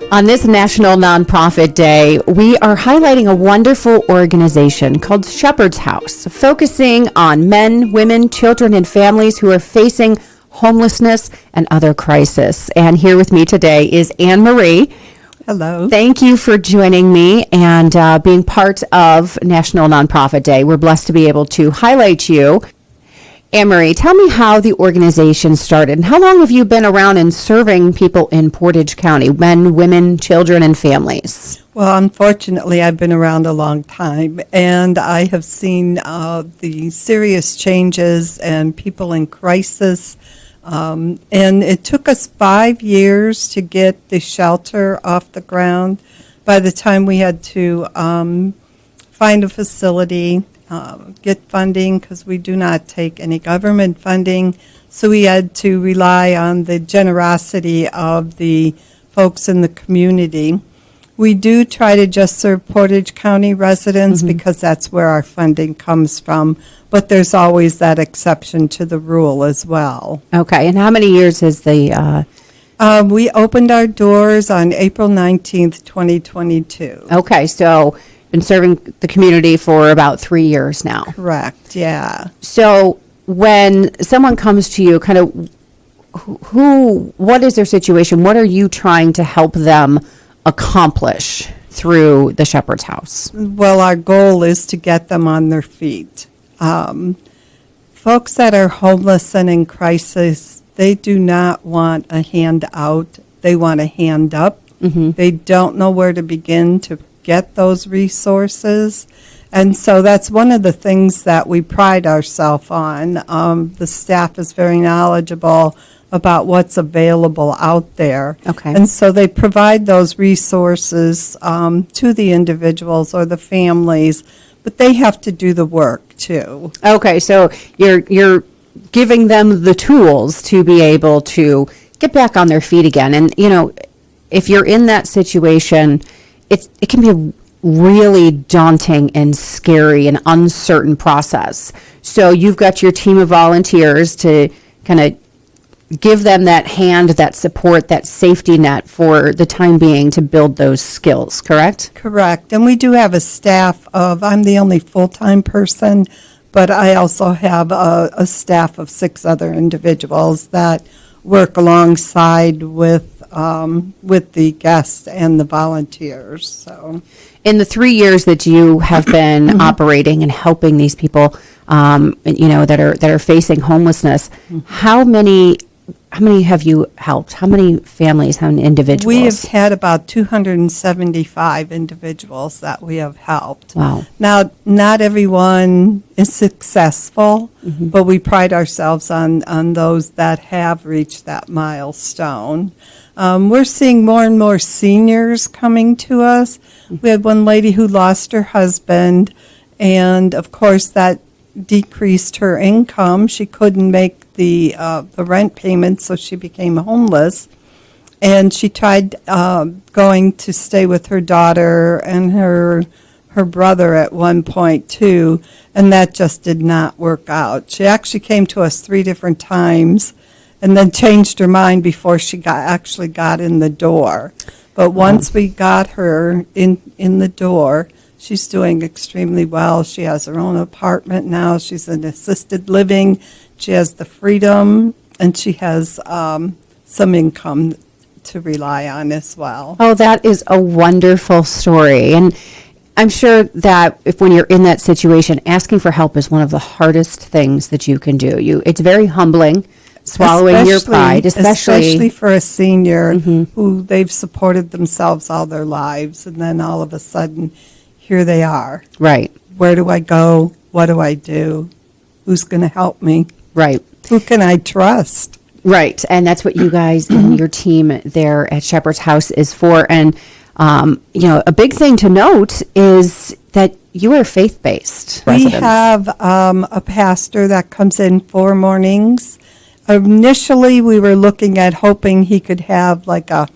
On this National Nonprofit Day, we are highlighting a wonderful organization called Sheperd's House, focusing on men, women, children, and families who are facing homelessness and other crises. And here with me today is Anne Marie. Hello. Thank you for joining me and being part of National Nonprofit Day. We're blessed to be able to highlight you. Anne Marie, tell me how the organization started and how long have you been around and serving people in Portage County, men, women, children, and families? Well, unfortunately, I've been around a long time, and I have seen the serious changes and people in crisis. And it took us 5 years to get the shelter off the ground. By the time we had to find a facility, get funding, because we do not take any government funding, so we had to rely on the generosity of the folks in the community. We do try to just serve Portage County residents because that's where our funding comes from, but there's always that exception to the rule as well. Okay, and how many years is the... We opened our doors on April 19th, 2022. Okay, so been serving the community for about 3 years now. Correct, yeah. So when someone comes to you, kind of what is their situation? What are you trying to help them accomplish through the Sheperd's House? Well, our goal is to get them on their feet. Folks that are homeless and in crisis, they do not want a hand out. They want a hand up. They don't know where to begin to get those resources. And so that's one of the things that we pride ourselves on. The staff is very knowledgeable about what's available out there. Okay. And so they provide those resources to the individuals or the families, but they have to do the work too. Okay, so you're giving them the tools to be able to get back on their feet again. And, you know, if you're in that situation, it can be a really daunting and scary and uncertain process. So you've got your team of volunteers to kind of give them that hand, that support, that safety net for the time being to build those skills, correct? Correct. And we do have a staff of, I'm the only full-time person, but I also have a staff of 6 other individuals that work alongside with the guests and the volunteers. So, in the 3 years that you have been operating and helping these people, you know, that are facing homelessness, how many have you helped? How many families? How many individuals? We have had about 275 individuals that we have helped. Wow. Now, not everyone is successful, but we pride ourselves on those that have reached that milestone. We're seeing more and more seniors coming to us. We had one lady who lost her husband, and of course that decreased her income. She couldn't make the rent payment, so she became homeless. And she tried going to stay with her daughter and her brother at one point too, and that just did not work out. She actually came to us 3 different times and then changed her mind before she actually got in the door. But once we got her in the door, she's doing extremely well. She has her own apartment now. She's in assisted living. She has the freedom, and she has some income to rely on as well. Oh, that is a wonderful story. And I'm sure that when you're in that situation, asking for help is one of the hardest things that you can do. It's very humbling, swallowing your pride, especially for a senior who they've supported themselves all their lives, and then all of a sudden, here they are. Right. Where do I go? What do I do? Who's going to help me? Right. Who can I trust? Right. And that's what you guys and your team there at Sheperd's House is for. And, you know, a big thing to note is that you are faith-based residents. We have a pastor that comes in 4 mornings. Initially, we were looking at hoping he could have like a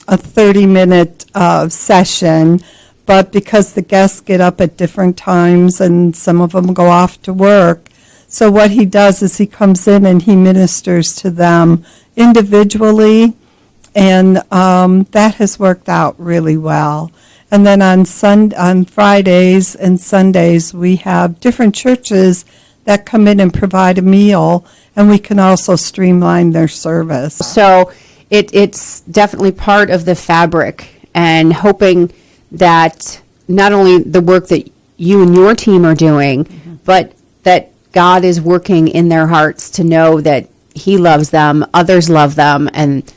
30-minute session, but because the guests get up at different times and some of them go off to work, so what he does is he comes in and he ministers to them individually And that has worked out really well. And then on Fridays and Sundays, we have different churches that come in and provide a meal, and we can also streamline their service. So it's definitely part of the fabric, and hoping that not only the work that you and your team are doing, but that God is working in their hearts to know that He loves them, others love them, and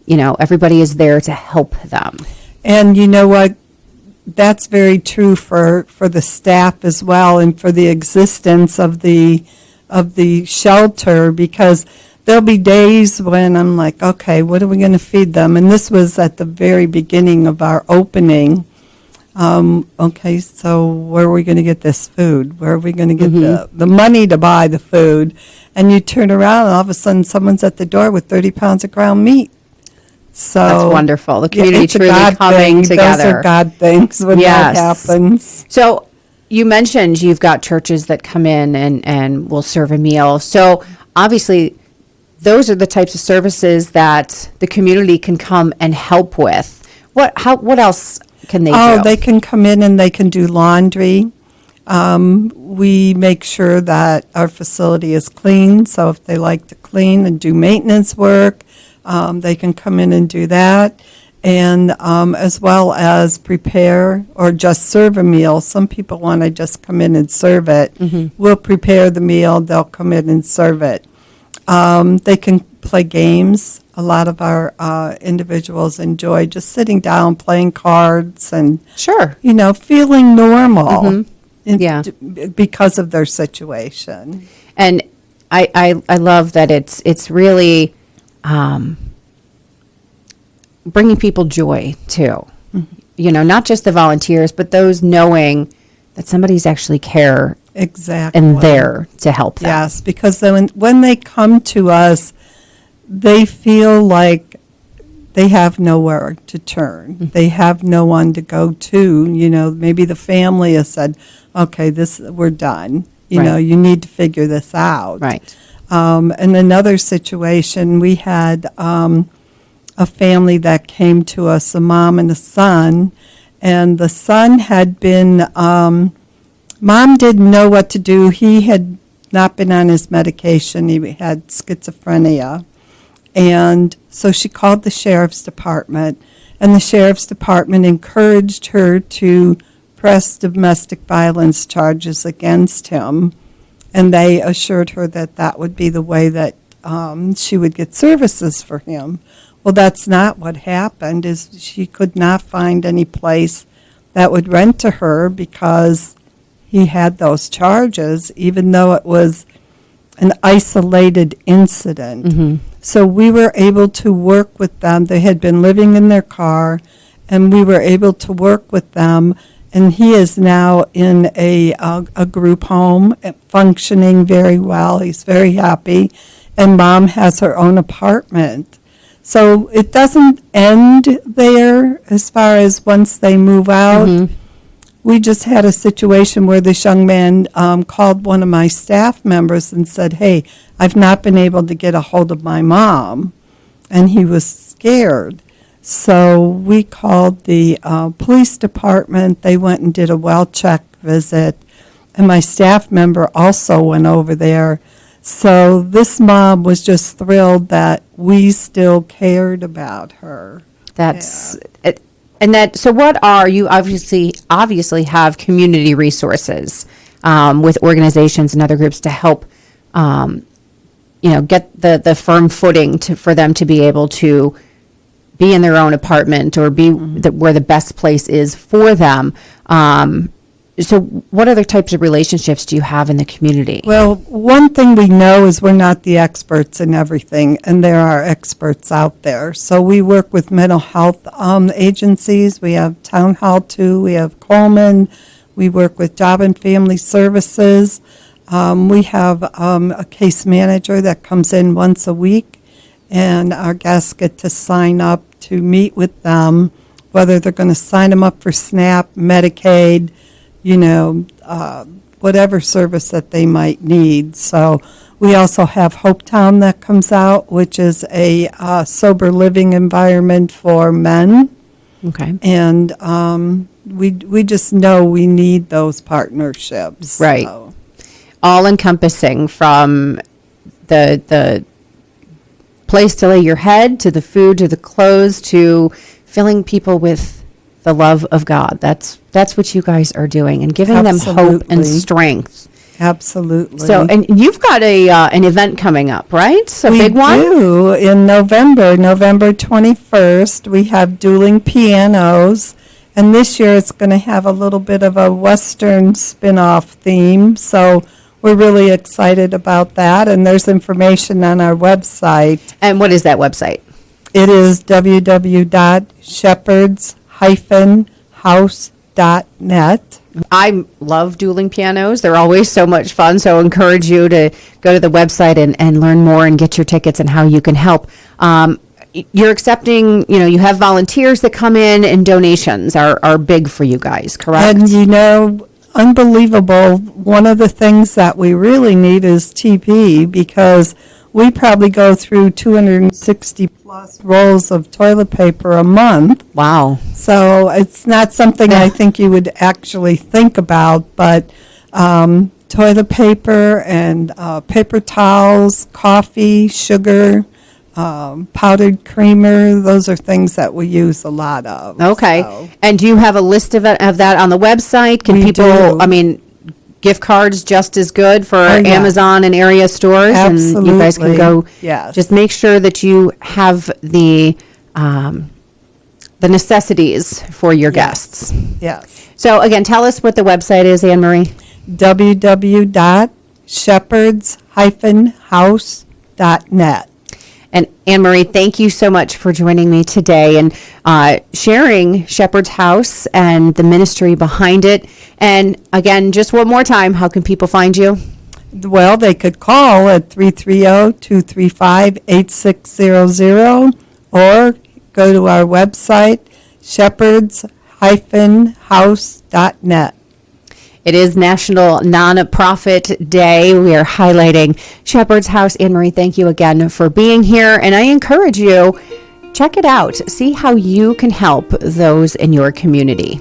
everybody is there to help them. And you know what? That's very true for the staff as well, and for the existence of the shelter, because there'll be days when I'm like, okay, what are we going to feed them? And this was at the very beginning of our opening. Okay, so where are we going to get this food? Where are we going to get the money to buy the food? And you turn around, and all of a sudden someone's at the door with 30 pounds of ground meat. So that's wonderful. The community it's a truly God coming thing. together. Those are God things when that happens. So you mentioned you've got churches that come in and will serve a meal. So obviously those are the types of services that the community can come and help with. What else can they do? Oh, they can come in and they can do laundry. We make sure that our facility is clean, so if they like to clean and do maintenance work, they can come in and do that. And as well as prepare or just serve a meal. Some people want to just come in and serve it. We'll prepare the meal, they'll come in and serve it. They can play games. A lot of our individuals enjoy just sitting down, playing cards, and Sure. feeling normal. Yeah. Because of their situation. And I love that it's really bringing people joy too. Not just the volunteers, but those knowing that somebody's actually care Exactly. and there to help them. Yes, because when they come to us, they feel like they have nowhere to turn. They have no one to go to. Maybe the family has said, okay, we're done. Right. You need to figure this out. Right. And another situation, we had a family that came to us, a mom and a son, and the son had been, mom didn't know what to do. He had not been on his medication. He had schizophrenia. And so she called the sheriff's department, and the sheriff's department encouraged her to press domestic violence charges against him. And they assured her that that would be the way that she would get services for him. Well, that's not what happened. Is she could not find any place that would rent to her because he had those charges, even though it was an isolated incident. So we were able to work with them. They had been living in their car, and we were able to work with them. And he is now in a group home, functioning very well. He's very happy. And mom has her own apartment. So it doesn't end there as far as once they move out. We just had a situation where this young man called one of my staff members and said, hey, I've not been able to get a hold of my mom. And he was scared. So we called the police department. They went and did a well-check visit. And my staff member also went over there. So this mom was just thrilled that we still cared about her. That's it. And that, so what are you obviously have community resources with organizations and other groups to help, get the firm footing for them to be able to be in their own apartment or be where the best place is for them. So what other types of relationships do you have in the community? Well, one thing we know is we're not the experts in everything, and there are experts out there. So we work with mental health agencies. We have Town Hall 2. We have Coleman. We work with Job and Family Services. We have a case manager that comes in once a week, and our guests get to sign up to meet with them, whether they're going to sign them up for SNAP, Medicaid, whatever service that they might need. So We also have Hopetown that comes out, which is a sober living environment for men. Okay. And we just know we need those partnerships. Right. So. All encompassing, from the place to lay your head, to the food, to the clothes, to filling people with the love of God. That's what you guys are doing, and giving them hope and Absolutely. strength. Absolutely. So, and you've got an event coming up, right? A we big one? do. In November 21st, we have dueling pianos. And this year it's going to have a little bit of a Western spin-off theme. So we're really excited about that. And there's information on our website. And what is that website? It is www.shepherds-house.net. I love dueling pianos. They're always so much fun. So I encourage you to go to the website and learn more and get your tickets and how you can help. You're accepting, you have volunteers that come in, and donations are big for you guys, correct? And unbelievable, one of the things that we really need is TP, because we probably go through 260 plus rolls of toilet paper a month. Wow. So it's not something I think you would actually think about, but toilet paper and paper towels, coffee, sugar, powdered creamer, those are things that we use a lot of. Okay. So. And do you have a list of that on the website? Can We people, do. Gift cards just as good for yes. Amazon and area stores? Absolutely. And you guys can go. Yes. Just make sure that you have the necessities for your guests. Yes. So again, tell us what the website is, Anne Marie. www.shepherds-house.net. And Anne Marie, thank you so much for joining me today and sharing Shepherd's House and the ministry behind it. And again, just one more time, how can people find you? Well, they could call at 330-235-8600 or go to our website, shepherds-house.net. It is National Nonprofit Day. We are highlighting Shepherd's House. Anne Marie, thank you again for being here. And I encourage you, check it out. See how you can help those in your community.